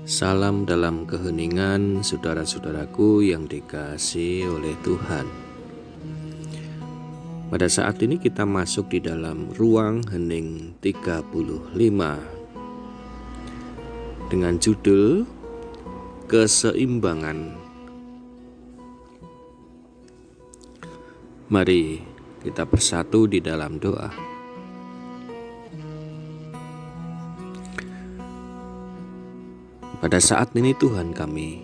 Salam dalam keheningan, saudara-saudaraku yang dikasihi oleh Tuhan. Pada saat ini kita masuk di dalam ruang hening 35 dengan judul Keseimbangan. Mari kita bersatu di dalam doa. Pada saat ini Tuhan, kami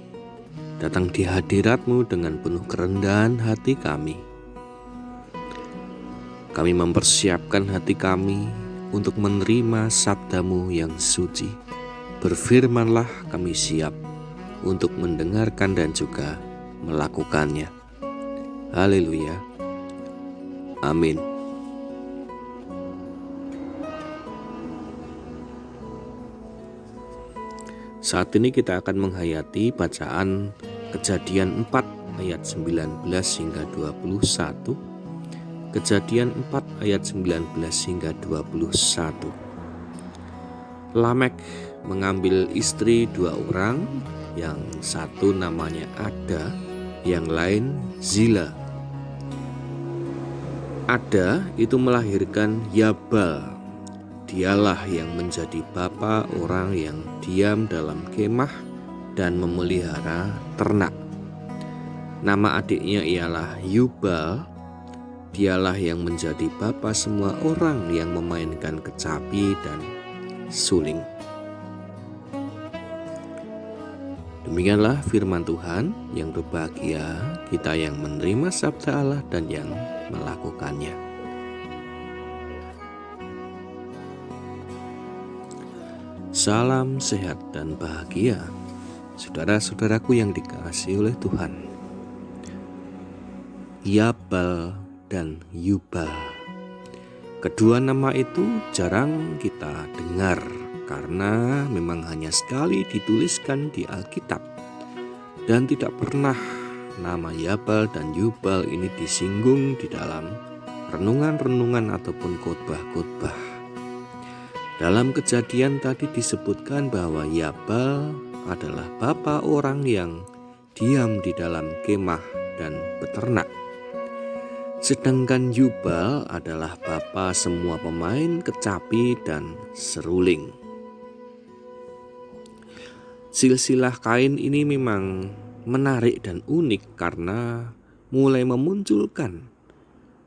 datang di hadirat-Mu dengan penuh kerendahan hati kami. Kami mempersiapkan hati kami untuk menerima sabda-Mu yang suci. Berfirmanlah, kami siap untuk mendengarkan dan juga melakukannya. Haleluya. Amin. Saat ini kita akan menghayati bacaan Kejadian 4 ayat 19 hingga 21. Kejadian 4 ayat 19 hingga 21. Lamek mengambil istri 2 orang, yang satu namanya Ada, yang lain Zila. Ada itu melahirkan Yabal. Dialah yang menjadi bapa orang yang diam dalam kemah dan memelihara ternak. Nama adiknya ialah Yubal. Dialah yang menjadi bapa semua orang yang memainkan kecapi dan suling. Demikianlah firman Tuhan. Yang berbahagia kita yang menerima sabda Allah dan yang melakukannya. Salam sehat dan bahagia, saudara-saudaraku yang dikasihi oleh Tuhan. Yabal dan Yubal. Kedua nama itu jarang kita dengar karena memang hanya sekali dituliskan di Alkitab, dan tidak pernah nama Yabal dan Yubal ini disinggung di dalam renungan-renungan ataupun khotbah-khotbah. Dalam Kejadian tadi disebutkan bahwa Yabal adalah bapa orang yang diam di dalam kemah dan beternak. Sedangkan Yubal adalah bapa semua pemain kecapi dan seruling. Silsilah Kain ini memang menarik dan unik karena mulai memunculkan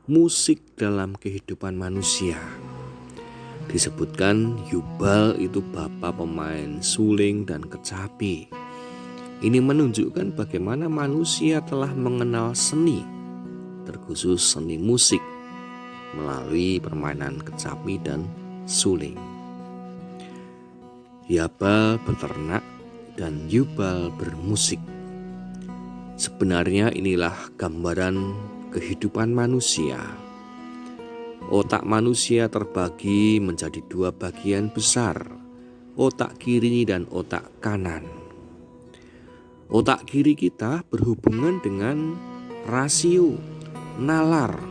musik dalam kehidupan manusia. Disebutkan Yubal itu bapa pemain suling dan kecapi. Ini menunjukkan bagaimana manusia telah mengenal seni, terkhusus seni musik, melalui permainan kecapi dan suling. Yabal beternak dan Yubal bermusik. Sebenarnya inilah gambaran kehidupan manusia. Otak manusia terbagi menjadi 2 bagian besar, otak kiri dan otak kanan. Otak kiri kita berhubungan dengan rasio, nalar,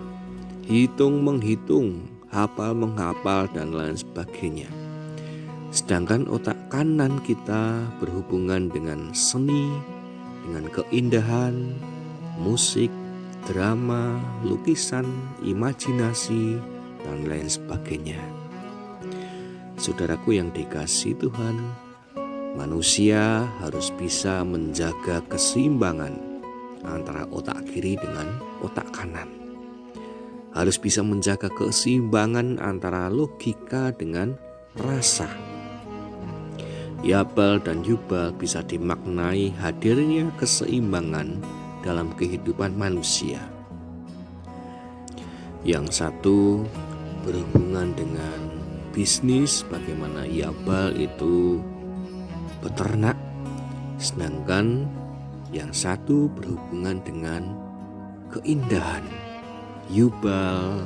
hitung-menghitung, hafal-menghafal, dan lain sebagainya. Sedangkan otak kanan kita berhubungan dengan seni, dengan keindahan, musik, drama, lukisan, imajinasi, dan lain sebagainya. Saudaraku yang dikasihi Tuhan, manusia harus bisa menjaga keseimbangan antara otak kiri dengan otak kanan. Harus bisa menjaga keseimbangan antara logika dengan rasa. Yabal dan Yubal bisa dimaknai hadirnya keseimbangan dalam kehidupan manusia. Yang satu berhubungan dengan bisnis, bagaimana Yabal itu beternak, sedangkan yang satu berhubungan dengan keindahan. Yubal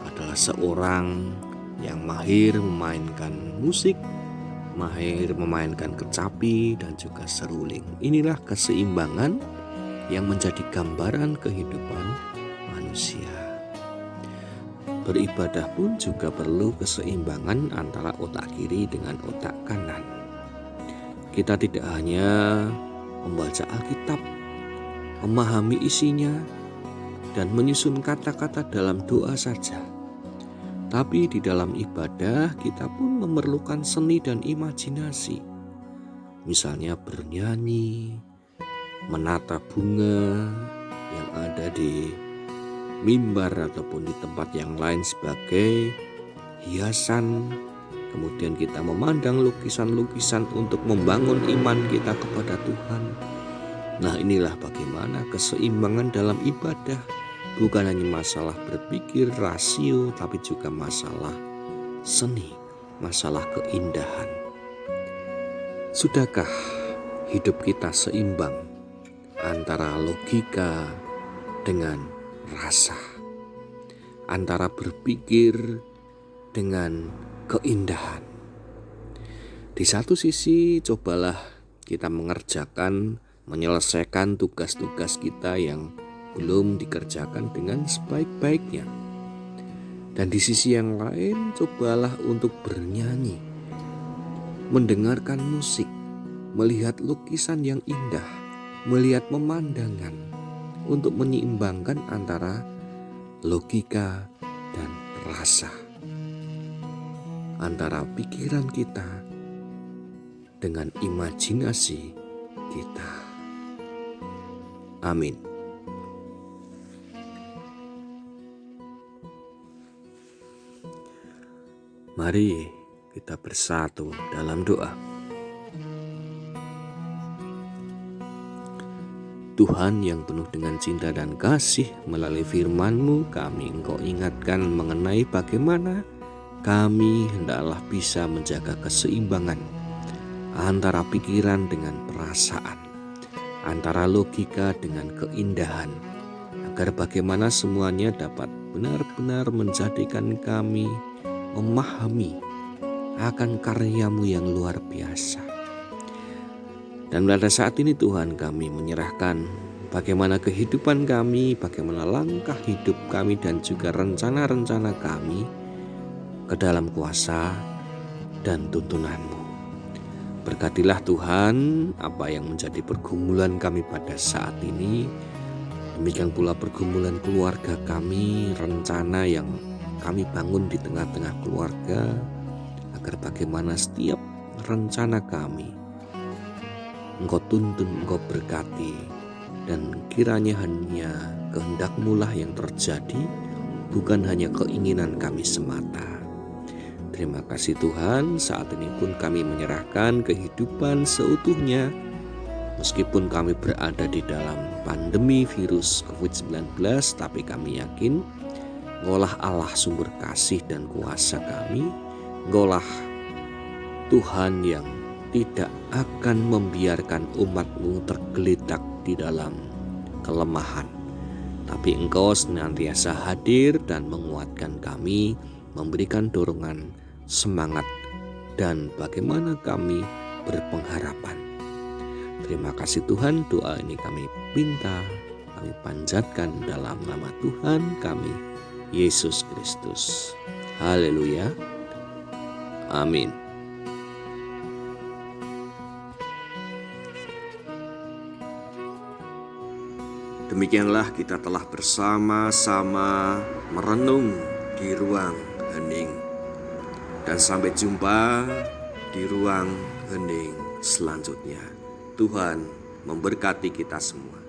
adalah seorang yang mahir memainkan musik, mahir memainkan kecapi dan juga seruling. Inilah keseimbangan yang menjadi gambaran kehidupan manusia. Beribadah pun juga perlu keseimbangan antara otak kiri dengan otak kanan. Kita tidak hanya membaca Alkitab, memahami isinya, dan menyusun kata-kata dalam doa saja. Tapi di dalam ibadah kita pun memerlukan seni dan imajinasi. Misalnya bernyanyi, menata bunga yang ada di mimbar ataupun di tempat yang lain sebagai hiasan. Kemudian kita memandang lukisan-lukisan untuk membangun iman kita kepada Tuhan. Nah, inilah bagaimana keseimbangan dalam ibadah. Bukan hanya masalah berpikir rasio, tapi juga masalah seni, masalah keindahan. Sudahkah hidup kita seimbang antara logika dengan rasa, antara berpikir dengan keindahan? Di satu sisi, cobalah kita menyelesaikan tugas-tugas kita yang belum dikerjakan dengan sebaik-baiknya. Dan di sisi yang lain, cobalah untuk bernyanyi, mendengarkan musik, melihat lukisan yang indah, melihat pemandangan, untuk menyeimbangkan antara logika dan rasa, antara pikiran kita dengan imajinasi kita. Amin. Mari kita bersatu dalam doa. Tuhan yang penuh dengan cinta dan kasih, melalui firman-Mu kami Engkau ingatkan mengenai bagaimana kami hendaklah bisa menjaga keseimbangan antara pikiran dengan perasaan, antara logika dengan keindahan, agar bagaimana semuanya dapat benar-benar menjadikan kami memahami akan karya-Mu yang luar biasa. Dan pada saat ini Tuhan, kami menyerahkan bagaimana kehidupan kami, bagaimana langkah hidup kami, dan juga rencana-rencana kami ke dalam kuasa dan tuntunan-Mu. Berkatilah Tuhan apa yang menjadi pergumulan kami pada saat ini. Demikian pula pergumulan keluarga kami, rencana yang kami bangun di tengah-tengah keluarga, agar bagaimana setiap rencana kami Engkau tuntun, Engkau berkati, dan kiranya hanya kehendak-Mu lah yang terjadi, bukan hanya keinginan kami semata. Terima kasih Tuhan, saat ini pun kami menyerahkan kehidupan seutuhnya, meskipun kami berada di dalam pandemi virus COVID-19, tapi kami yakin Engkaulah Allah sumber kasih dan kuasa kami. Engkaulah Tuhan yang tidak akan membiarkan umat-Mu tergeletak di dalam kelemahan. Tapi Engkau senantiasa hadir dan menguatkan kami, memberikan dorongan, semangat, dan bagaimana kami berpengharapan. Terima kasih Tuhan, doa ini kami minta, kami panjatkan dalam nama Tuhan kami, Yesus Kristus. Haleluya. Amin. Demikianlah kita telah bersama-sama merenung di ruang hening. Dan sampai jumpa di ruang hening selanjutnya. Tuhan memberkati kita semua.